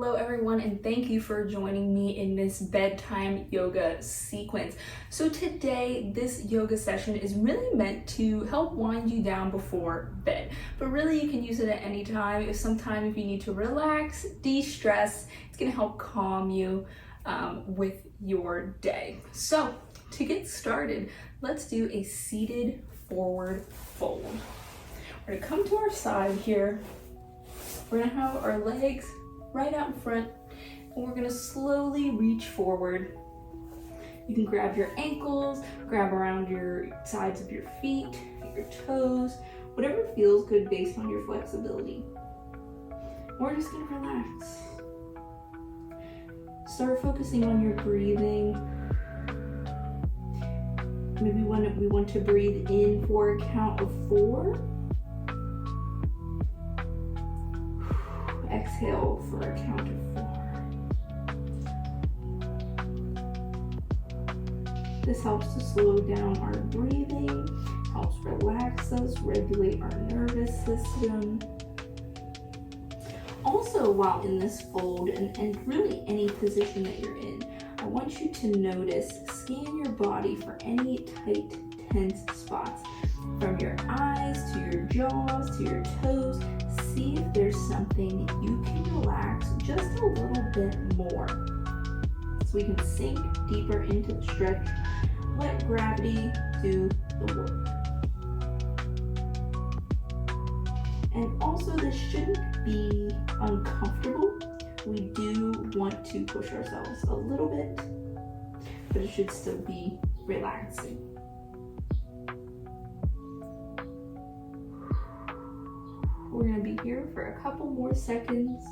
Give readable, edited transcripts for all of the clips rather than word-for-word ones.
Hello everyone, and thank you for joining me in this bedtime yoga sequence. So today, this yoga session is really meant to help wind you down before bed, but really you can use it at any time. If you need to relax, de-stress, it's gonna help calm you with your day. So to get started, let's do a seated forward fold. We're gonna come to our side here. We're gonna have our legs right out in front, and we're gonna slowly reach forward. You can grab your ankles, grab around your sides of your feet, your toes, whatever feels good based on your flexibility. We're just gonna relax. Start focusing on your breathing. Maybe we want to breathe in for a count of 4. Exhale for a count of 4. This helps to slow down our breathing, helps relax us, regulate our nervous system. Also, while in this fold, and really any position that you're in, I want you to notice, scan your body for any tight, tense spots. From your eyes, to your jaws, to your toes, see if there's something you can relax just a little bit more. So we can sink deeper into the stretch. Let gravity do the work. And also, this shouldn't be uncomfortable. We do want to push ourselves a little bit, but it should still be relaxing. We're going to be here for a couple more seconds.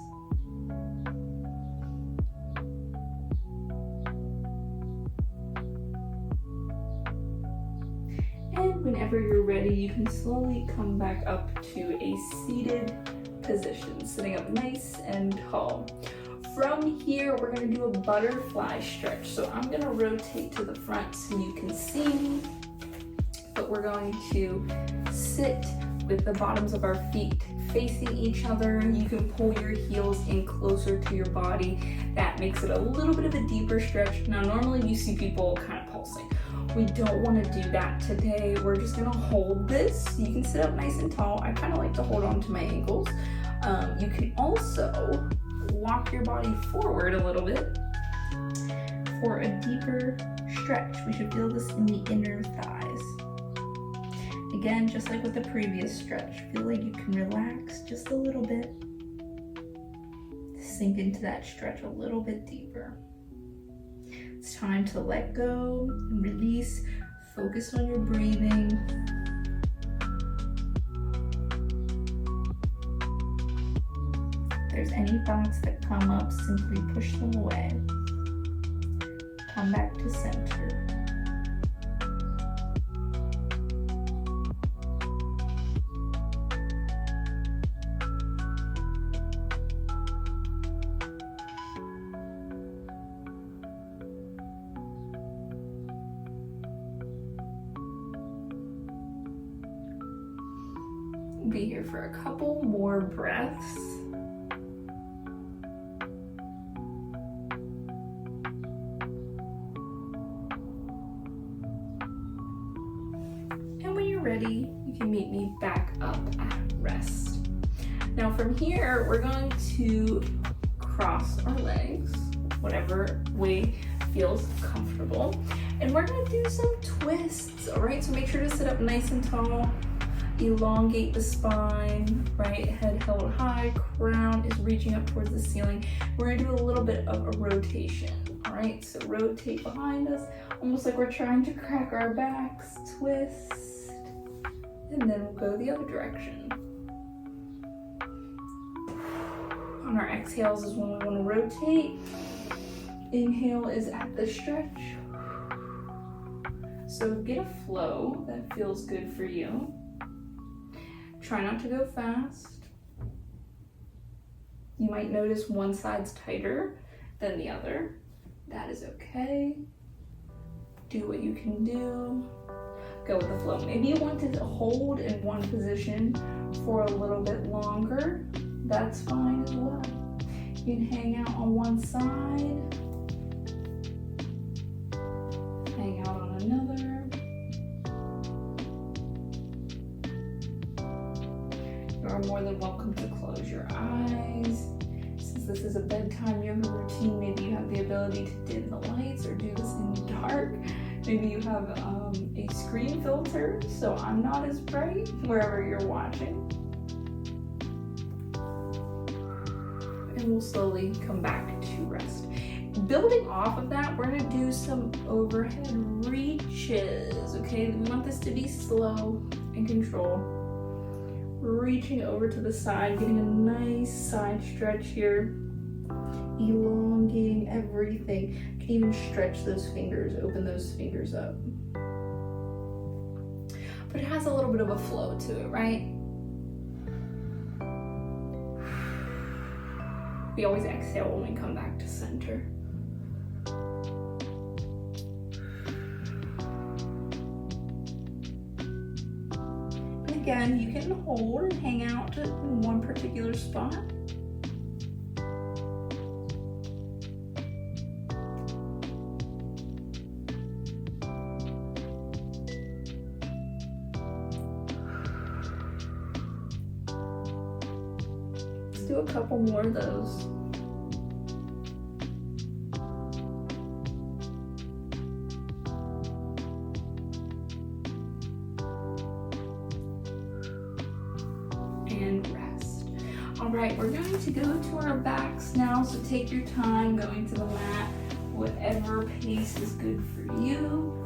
And whenever you're ready, you can slowly come back up to a seated position, sitting up nice and tall. From here, we're going to do a butterfly stretch. So I'm going to rotate to the front so you can see me, but we're going to sit with the bottoms of our feet facing each other. You can pull your heels in closer to your body. That makes it a little bit of a deeper stretch. Now, normally you see people kind of pulsing. We don't want to do that today. We're just gonna hold this. You can sit up nice and tall. I kind of like to hold on to my ankles. You can also walk your body forward a little bit for a deeper stretch. We should feel this in the inner thighs. Again, just like with the previous stretch, feel like you can relax just a little bit. Sink into that stretch a little bit deeper. It's time to let go and release. Focus on your breathing. If there's any thoughts that come up, simply push them away. Come back to center. Be here for a couple more breaths. And when you're ready, you can meet me back up at rest. Now from here, we're going to cross our legs, whatever way feels comfortable. And we're gonna do some twists, all right? So make sure to sit up nice and tall. Elongate the spine, right? Head held high, crown is reaching up towards the ceiling. We're gonna do a little bit of a rotation, all right? So rotate behind us, almost like we're trying to crack our backs, twist, and then we'll go the other direction. On our exhales is when we wanna rotate. Inhale is at the stretch. So get a flow that feels good for you. Try not to go fast. You might notice one side's tighter than the other. That is okay. Do what you can do. Go with the flow. Maybe you want to hold in one position for a little bit longer. That's fine as well. You can hang out on one side, hang out on another. You are more than welcome to close your eyes. Since this is a bedtime yoga routine, maybe you have the ability to dim the lights or do this in the dark. Maybe you have a screen filter, so I'm not as bright wherever you're watching. And we'll slowly come back to rest. Building off of that, we're gonna do some overhead reaches, okay? We want this to be slow and controlled. Reaching over to the side, getting a nice side stretch here. Elongating everything. You can even stretch those fingers, open those fingers up. But it has a little bit of a flow to it, right? We always exhale when we come back to center. And again, you can hold and hang out in one particular spot. Let's do a couple more of those. And rest. All right, we're going to go to our backs now, so take your time going to the mat, whatever pace is good for you.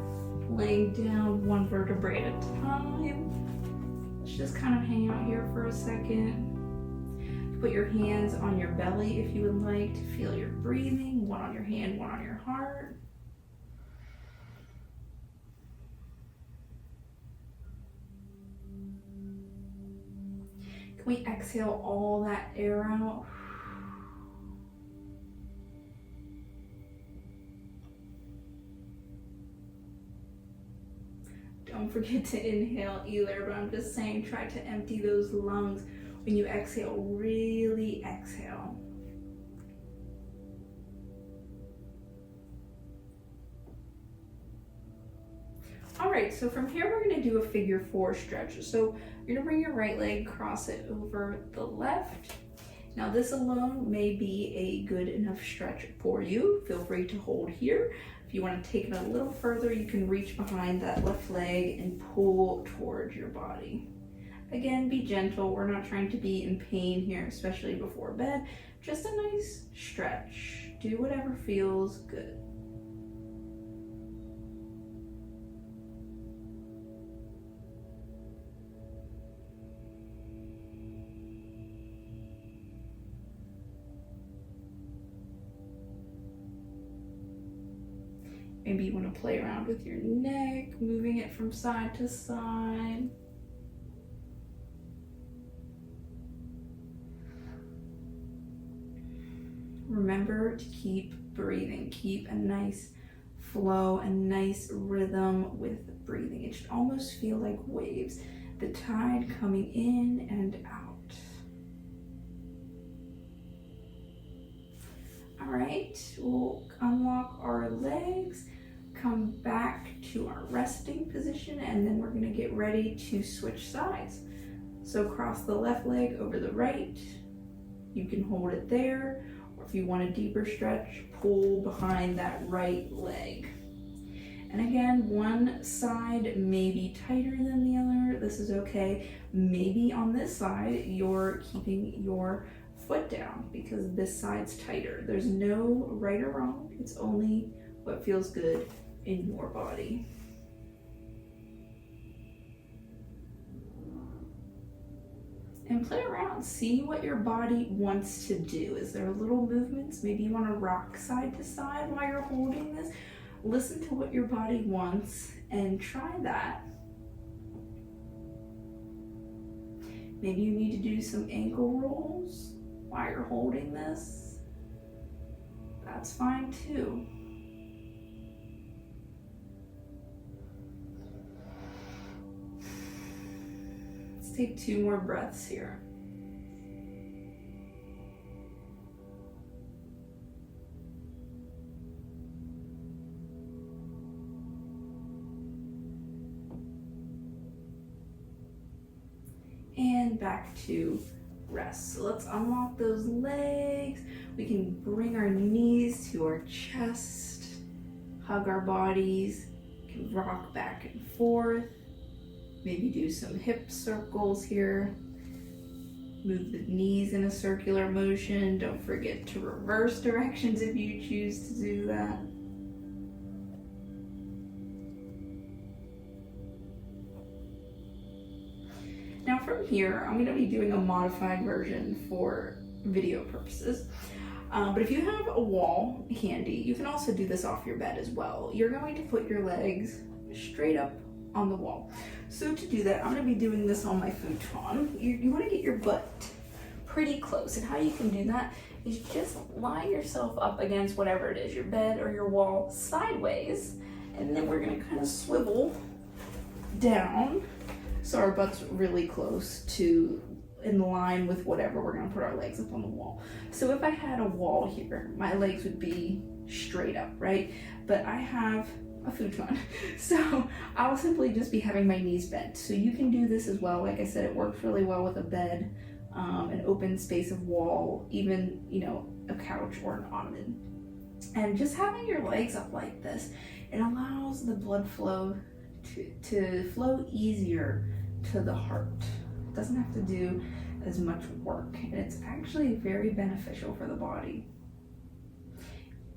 Laying down one vertebrae at a time. Let's just kind of hang out here for a second. Put your hands on your belly if you would like to feel your breathing, one on your hand, one on your heart. Can we exhale all that air out? Don't forget to inhale either, but I'm just saying try to empty those lungs. When you exhale, really exhale. All right, so from here we're gonna do a figure 4 stretch. So you're gonna bring your right leg, cross it over the left. Now this alone may be a good enough stretch for you. Feel free to hold here. If you wanna take it a little further, you can reach behind that left leg and pull towards your body. Again, be gentle. We're not trying to be in pain here, especially before bed. Just a nice stretch. Do whatever feels good. Maybe you want to play around with your neck, moving it from side to side. Remember to keep breathing. Keep a nice flow, a nice rhythm with breathing. It should almost feel like waves. The tide coming in and out. All right, we'll unlock our legs, come back to our resting position, and then we're gonna get ready to switch sides. So cross the left leg over the right. You can hold it there. If you want a deeper stretch, pull behind that right leg. And again, one side may be tighter than the other. This is okay. Maybe on this side, you're keeping your foot down because this side's tighter. There's no right or wrong. It's only what feels good in your body. And play around, see what your body wants to do. Is there little movements? Maybe you want to rock side to side while you're holding this. Listen to what your body wants and try that. Maybe you need to do some ankle rolls while you're holding this. That's fine too. Take 2 more breaths here. head back to rest. So let's unlock those legs. We can bring our knees to our chest, hug our bodies, can rock back and forth, maybe do some hip circles here. Move the knees in a circular motion. Don't forget to reverse directions if you choose to do that. Now from here, I'm going to be doing a modified version for video purposes. But if you have a wall handy, you can also do this off your bed as well. You're going to put your legs straight up on the wall. So to do that, I'm going to be doing this on my futon. You want to get your butt pretty close. And how you can do that is just line yourself up against whatever it is, your bed or your wall, sideways. And then we're going to kind of swivel down so our butt's really close to in line with whatever we're going to put our legs up on the wall. So if I had a wall here, my legs would be straight up, right? But I have a futon, so I'll simply just be having my knees bent. So you can do this as well. Like I said, it works really well with a bed, an open space of wall, even, you know, a couch or an ottoman. And just having your legs up like this, it allows the blood flow to flow easier to the heart. It doesn't have to do as much work, and it's actually very beneficial for the body.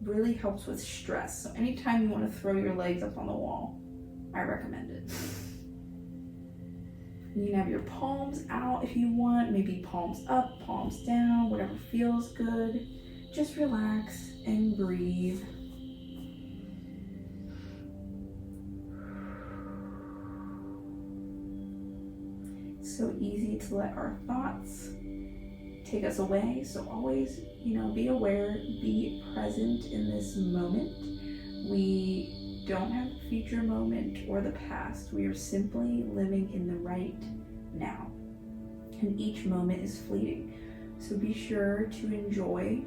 Really helps with stress. So anytime you want to throw your legs up on the wall, I recommend it. You can have your palms out if you want, maybe palms up, palms down, whatever feels good. Just relax and breathe. It's so easy to let our thoughts take us away. So always, be aware, be present in this moment. We don't have the future moment or the past. We are simply living in the right now. And each moment is fleeting. So be sure to enjoy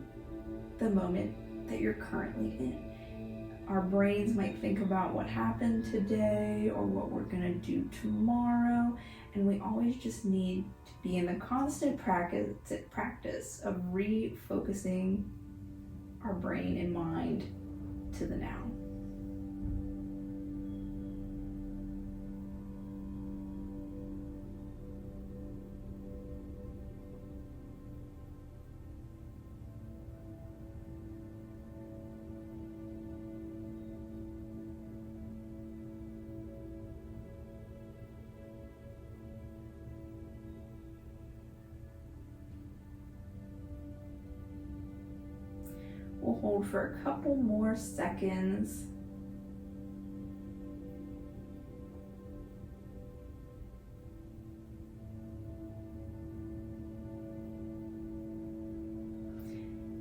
the moment that you're currently in. Our brains might think about what happened today or what we're gonna do tomorrow. And we always just need to be in the constant practice of refocusing our brain and mind to the now. We'll hold for a couple more seconds.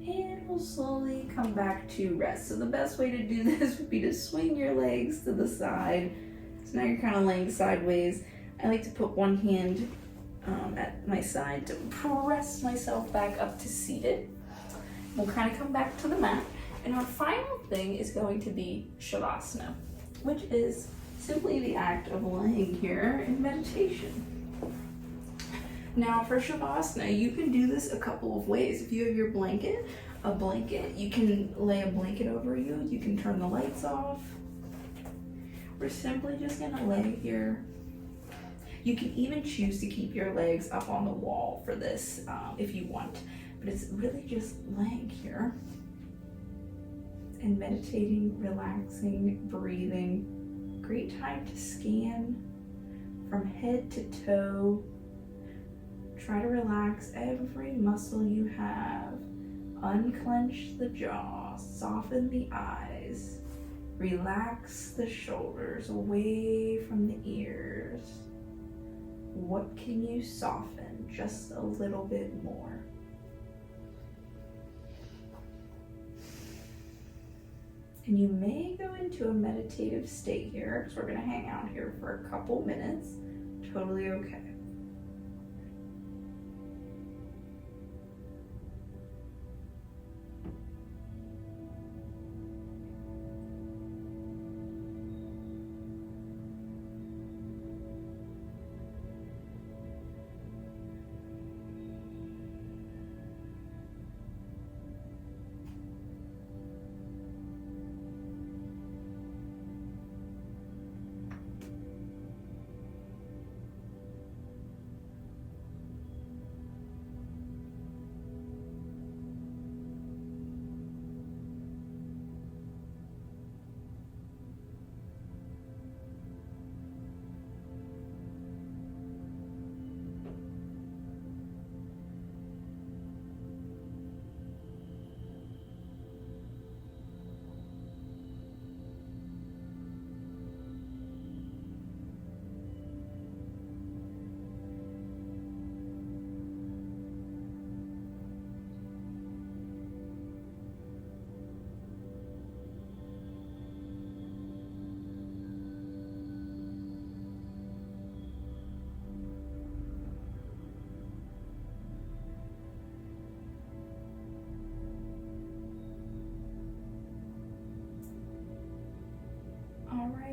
And we'll slowly come back to rest. So the best way to do this would be to swing your legs to the side. So now you're kind of laying sideways. I like to put one hand at my side to press myself back up to seated. We'll kind of come back to the mat, and our final thing is going to be Shavasana, which is simply the act of lying here in meditation. Now for Shavasana, you can do this a couple of ways. If you have your blanket, you can lay a blanket over you, you can turn the lights off. We're simply just gonna lay here. You can even choose to keep your legs up on the wall for this if you want. But it's really just laying here and meditating, relaxing, breathing. Great time to scan from head to toe. Try to relax every muscle you have. Unclench the jaw, soften the eyes. Relax the shoulders away from the ears. What can you soften just a little bit more? And you may go into a meditative state here, because we're going to hang out here for a couple minutes. Totally okay.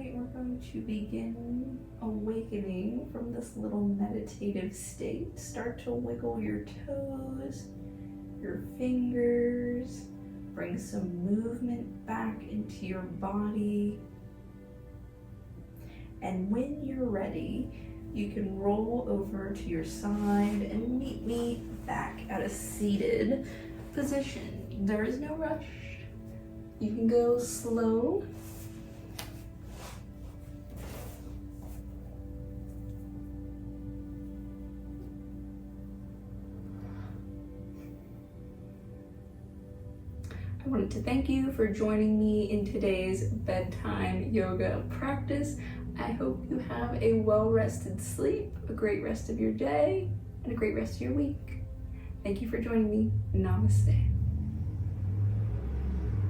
Alright, we're going to begin awakening from this little meditative state. Start to wiggle your toes, your fingers, bring some movement back into your body. And when you're ready, you can roll over to your side and meet me back at a seated position. There is no rush. You can go slow. I wanted to thank you for joining me in today's bedtime yoga practice. I hope you have a well-rested sleep, a great rest of your day, and a great rest of your week. Thank you for joining me. Namaste.